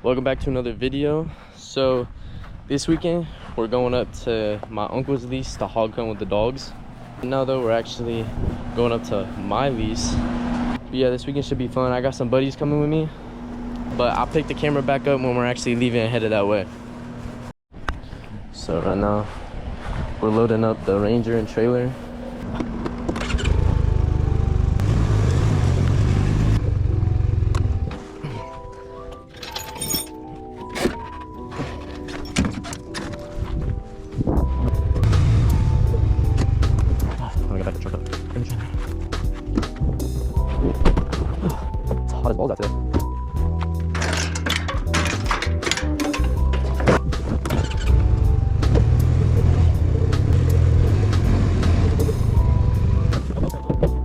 Welcome back to another video. So this weekend we're going up to my uncle's lease to hog hunt with the dogs. Now though, we're actually going up to my lease. But yeah, this weekend should be fun. I got some buddies coming with me, but I'll pick the camera back up when we're actually leaving and headed that way. So right now we're loading up the Ranger and trailer. It's hot as balls out today.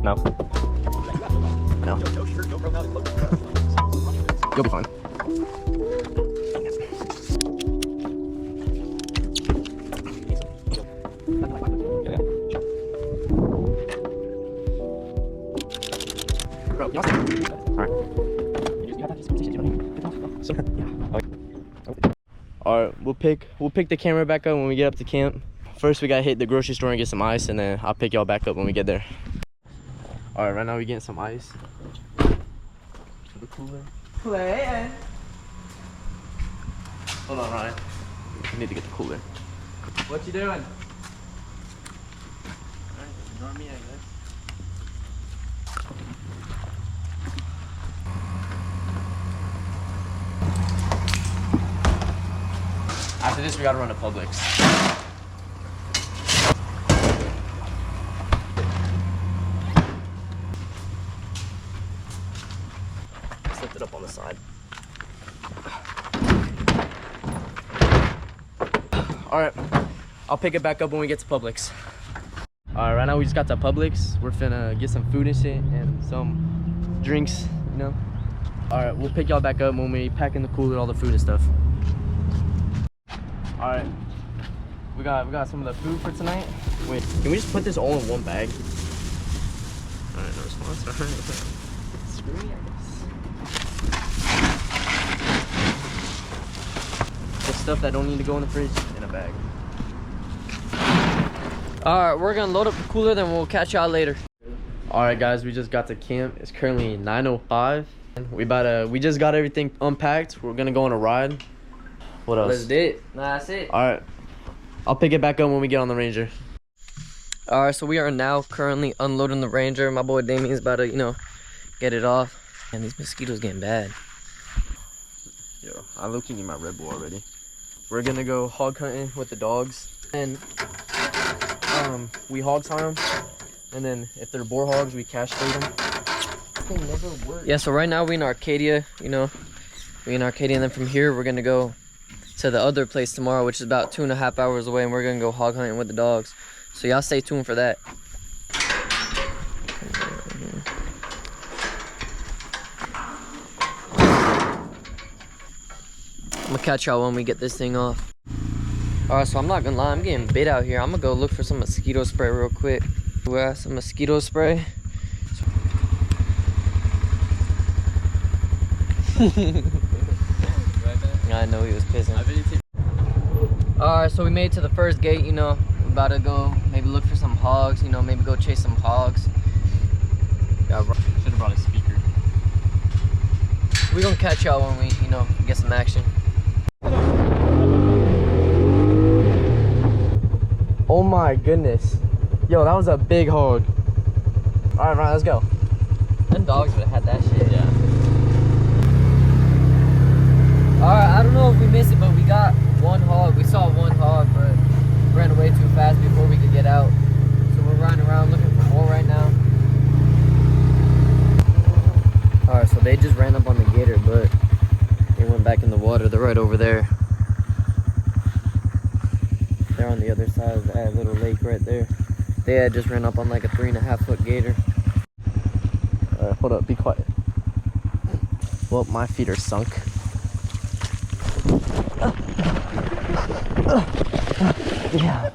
No. No. You'll be fine. Alright, we'll pick the camera back up when we get up to camp. First we gotta hit the grocery store and get some ice, and then I'll pick y'all back up when we get there. Alright, right now we getting some ice. To the cooler. Play. Hold on, Ryan. We need to get the cooler. What you doing? Alright, ignore me, I guess. After this, we gotta run to Publix. Let's lift it up on the side. Alright, I'll pick it back up when we get to Publix. Alright, right now we just got to Publix. We're finna get some food and shit and some drinks, you know. Alright, we'll pick y'all back up when we pack in the cooler all the food and stuff. Alright, we got some of the food for tonight. Wait, can we just put this all in one bag? Alright, no response. Alright. Screw me, I guess. The stuff that don't need to go in the fridge in a bag. Alright, we're gonna load up the cooler, then we'll catch y'all later. Alright guys, we just got to camp. It's currently 9:05. We just got everything unpacked. We're gonna go on a ride. What else? Let's do it. That's it. Alright. I'll pick it back up when we get on the Ranger. Alright, so we are now currently unloading the Ranger. My boy Damien's about to, get it off. And these mosquitoes getting bad. Yo, I low-key need my Red Bull already. We're gonna go hog hunting with the dogs. And we hog tie them. And then if they're boar hogs, we castrate them. They never work. Yeah, so right now we in Arcadia, we in Arcadia, and then from here we're gonna go to the other place tomorrow, which is about 2.5 hours away, and we're gonna go hog hunting with the dogs. So y'all stay tuned for that. I'm gonna catch y'all when we get this thing off. Alright, so I'm not gonna lie, I'm getting bit out here. I'm gonna go look for some mosquito spray real quick. We got some mosquito spray. I know he was pissing. Alright, so we made it to the first gate, we're about to go maybe look for some hogs, maybe go chase some hogs. Should have brought a speaker. We're gonna catch y'all when we, get some action. Oh my goodness. Yo, that was a big hog. Alright, Ryan, let's go. Them dogs would have had that shit. Yeah. Alright, I don't know if we missed it, but we got one hog. We saw one hog, but ran away too fast before we could get out. So we're running around looking for more right now. Alright, so they just ran up on the gator, but they went back in the water. They're right over there. They're on the other side of that little lake right there. They had just ran up on like a 3.5 foot gator. Alright, hold up, be quiet. Well, my feet are sunk. Yeah.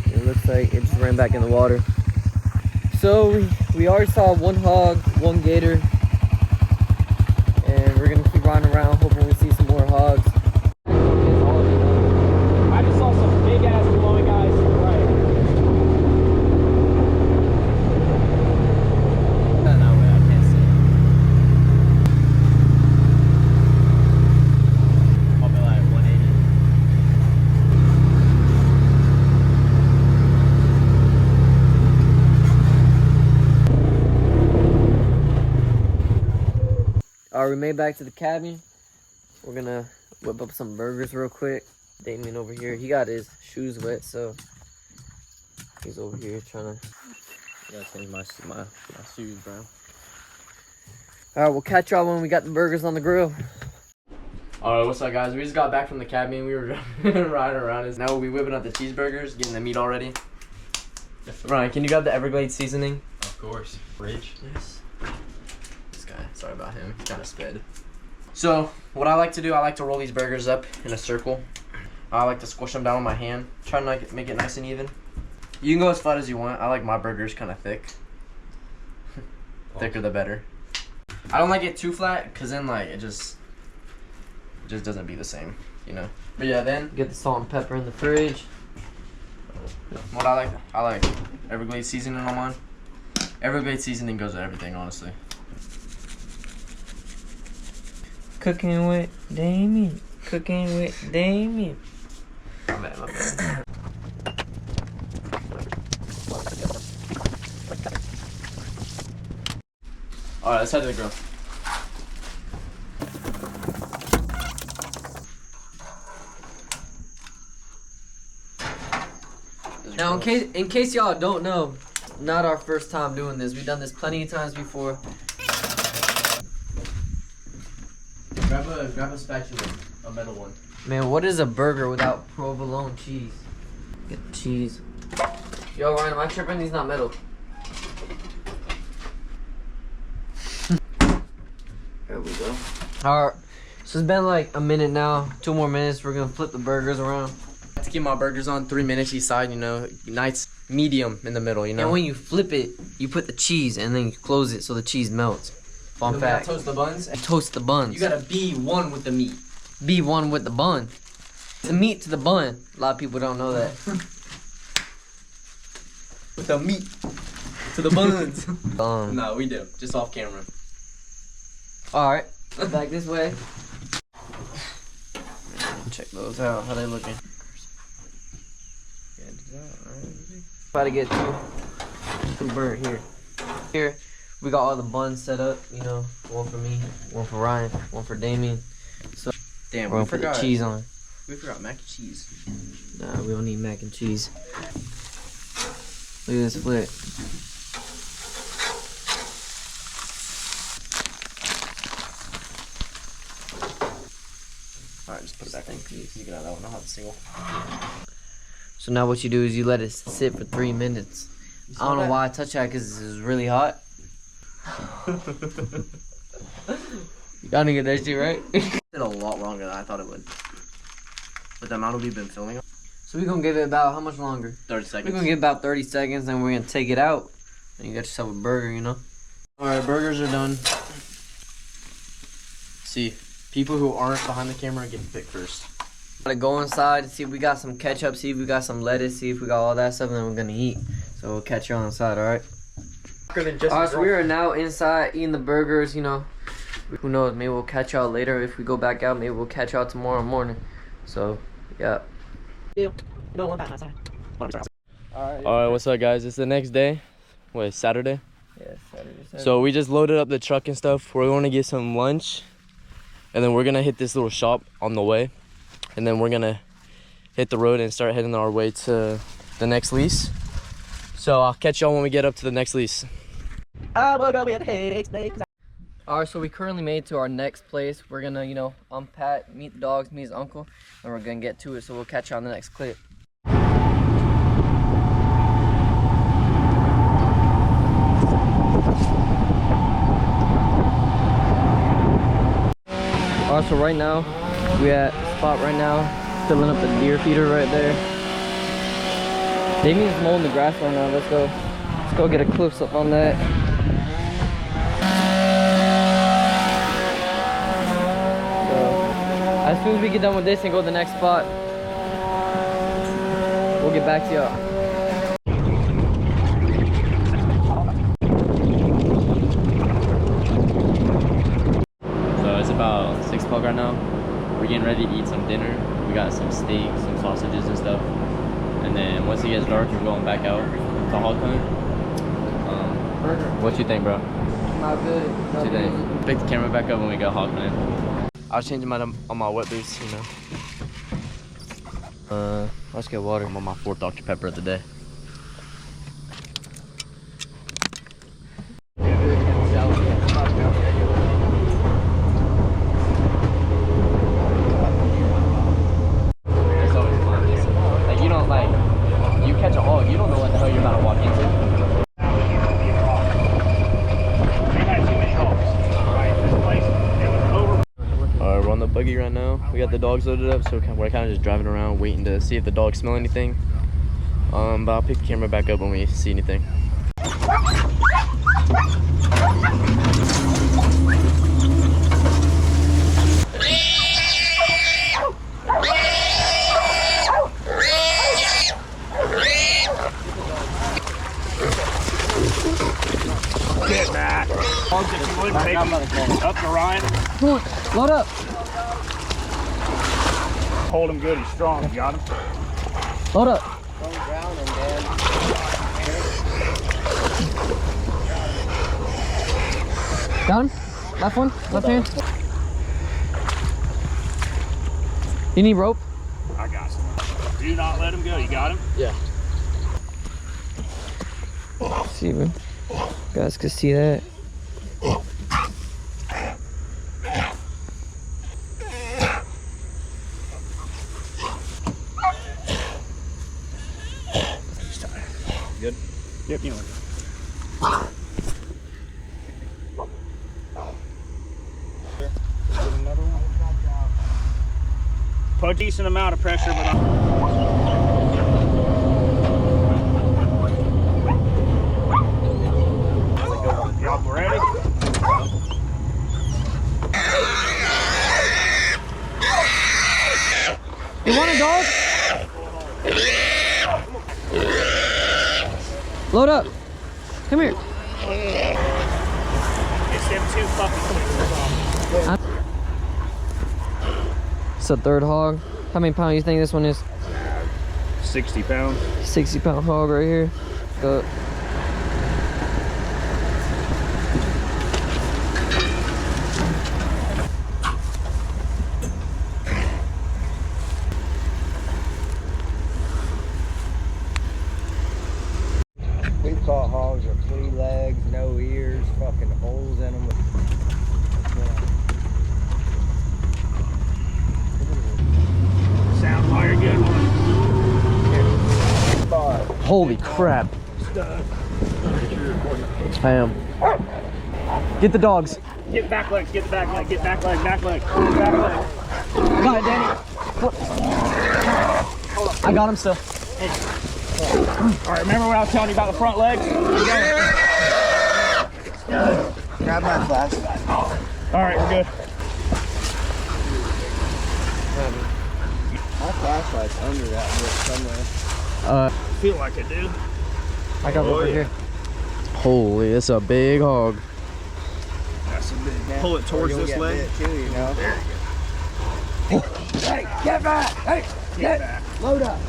It looks like it just ran back in the water. So we already saw one hog, one gator, and we're gonna riding around hoping we see some more hogs. I just saw some big ass glowing eyes to the right. That way, I can't see. Probably like 180. Alright, we made back to the cabin. We're gonna whip up some burgers real quick. Damien over here, he got his shoes wet, so he's over here trying to. Gotta change my shoes, bro. Alright, we'll catch y'all when we got the burgers on the grill. Alright, what's up, guys? We just got back from the cabin. We were riding around. Now we whipping up the cheeseburgers, getting the meat already. Ryan, can you grab the Everglades seasoning? Of course. Fridge. Yes. This guy, sorry about him. He's kind of sped. So, what I like to do, I like to roll these burgers up in a circle. I like to squish them down with my hand. Try to make it nice and even. You can go as flat as you want. I like my burgers kind of thick. Thicker the better. I don't like it too flat, because then like it just doesn't be the same, you know. But yeah, then Get the salt and pepper in the fridge. what I like Everglades seasoning on mine. Everglades seasoning goes with everything, honestly. Cooking with Damien. Cooking with Damien. My bad. Alright, let's head to the grill. Now, in case y'all don't know, not our first time doing this. We've done this plenty of times before. Grab a spatula, a metal one. Man, what is a burger without provolone cheese? Get the cheese. Yo, Ryan, am I tripping? These not metal. There we go. Alright, so it's been like a minute now. 2 more minutes. We're gonna flip the burgers around. To keep my burgers on 3 minutes each side, you know, nice medium in the middle, you know. And when you flip it, you put the cheese and then you close it so the cheese melts. Fun fact. Toast the buns. Toast the buns. You gotta be one with the meat. Be one with the bun. The meat to the bun. A lot of people don't know that. With the meat to the buns. No, we do. Just off camera. Alright, back this way. Check those out. How they looking? Try to get too burnt here. Here, we got all the buns set up. You know, one for me, one for Ryan, one for Damien. So, damn, we're gonna put the cheese on. We forgot mac and cheese. Nah, we don't need mac and cheese. Look at this flip. Alright, just put it back in. You can have that one. I'll have a single. So now what you do is you let it sit for 3 minutes. I don't know why I touched that because it was really hot. You gotta get that shit right. It did a lot longer than I thought it would. With the amount we've been filming. So we're gonna give it about how much longer? 30 seconds. We're gonna give about 30 seconds, then we're gonna take it out. And you got yourself a burger, you know? Alright, burgers are done. See, people who aren't behind the camera get to pick first. Gotta go inside, see if we got some ketchup, see if we got some lettuce, see if we got all that stuff, and then we're gonna eat. So we'll catch you on the side, alright? Alright, so we are now inside eating the burgers, you know. Who knows, maybe we'll catch y'all later if we go back out. Maybe we'll catch y'all tomorrow morning. So, yeah. Alright, what's up, guys? It's the next day. What, Saturday? Yeah, Saturday. So we just loaded up the truck and stuff. We're going to get some lunch. And then we're going to hit this little shop on the way. And then we're going to hit the road and start heading our way to the next lease. So I'll catch y'all when we get up to the next lease. Alright, so we currently made it to our next place. We're gonna, you know, unpack, meet the dogs, meet his uncle, and we're gonna get to it. So we'll catch you on the next clip. Alright, so right now, we at a spot right now, filling up the deer feeder right there. Damien's mowing the grass right now. Let's go get a close up on that. As soon as we get done with this and go to the next spot, we'll get back to y'all. So it's about 6 o'clock right now. We're getting ready to eat some dinner. We got some steak, some sausages and stuff. And then once it gets dark, we're going back out to hog hunt. What you think, bro? Not good. What you think? Pick the camera back up when we go hog hunting. I was changing on my wet boots, you know. Let's get water. I'm on my 4th Dr. Pepper of the day. It's always fun. Like, you don't, like, you catch a hog, you don't know what the hell you're about to walk into. We're on the buggy right now. We got the dogs loaded up, so we're kind of just driving around waiting to see if the dogs smell anything. But I'll pick the camera back up when we see anything. Get back. Hogs, if you would, take them up to Ryan. Come on, load up. Hold him good, he's strong. You got him? Load up. Got him? Left one? Left hand? You need rope? I got some. Do not let him go. You got him? Yeah. See, man. You guys can see that. Good? Yep, you know. Put a decent amount of pressure, but y'all ready? You want a dog? Load up. Come here. It's them 2 fucking things. It's a 3rd hog. How many pounds do you think this one is? 60 pounds. 60-pound hog right here. Go. We've caught hogs with 3 legs, no ears, fucking holes in them. Sound like a good one. Holy crap. I am. Get the dogs. Get back legs, get the back leg, get back leg, back leg, back leg. Got it, Danny. I got him still. All right, remember what I was telling you about the front legs? Grab my flashlight. All right, we're good. My flashlight's under that bit somewhere. I feel like I do. I got over here. Holy, it's a big hog. That's a big. Pull it towards this leg. Bit too, you know? There you go. Hey, get back! Hey, Get back. load up!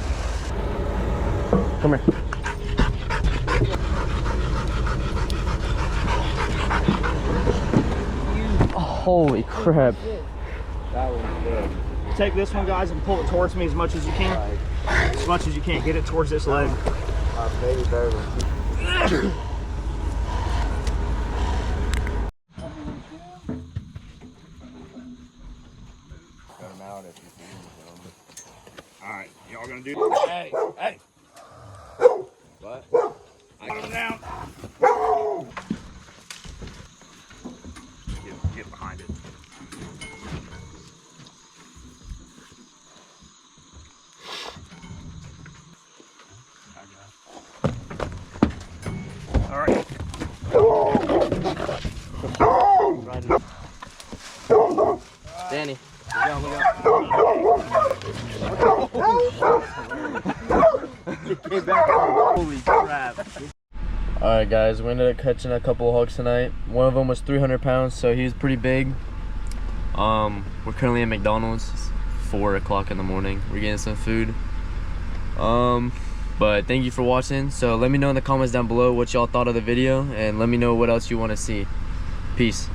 Come here. Holy crap. That one's good. Take this one, guys, and pull it towards me as much as you can. As much as you can. Get it towards this leg. My baby bird. All right, y'all gonna do? Hey, hey. What? I got him down. Get behind it. All right. Danny, Holy crap. Alright guys, we ended up catching a couple of hogs tonight. One of them was 300 pounds, so he was pretty big. We're currently at McDonald's. It's 4 o'clock in the morning. We're getting some food. But thank you for watching. So let me know in the comments down below what y'all thought of the video, and let me know what else you want to see. Peace.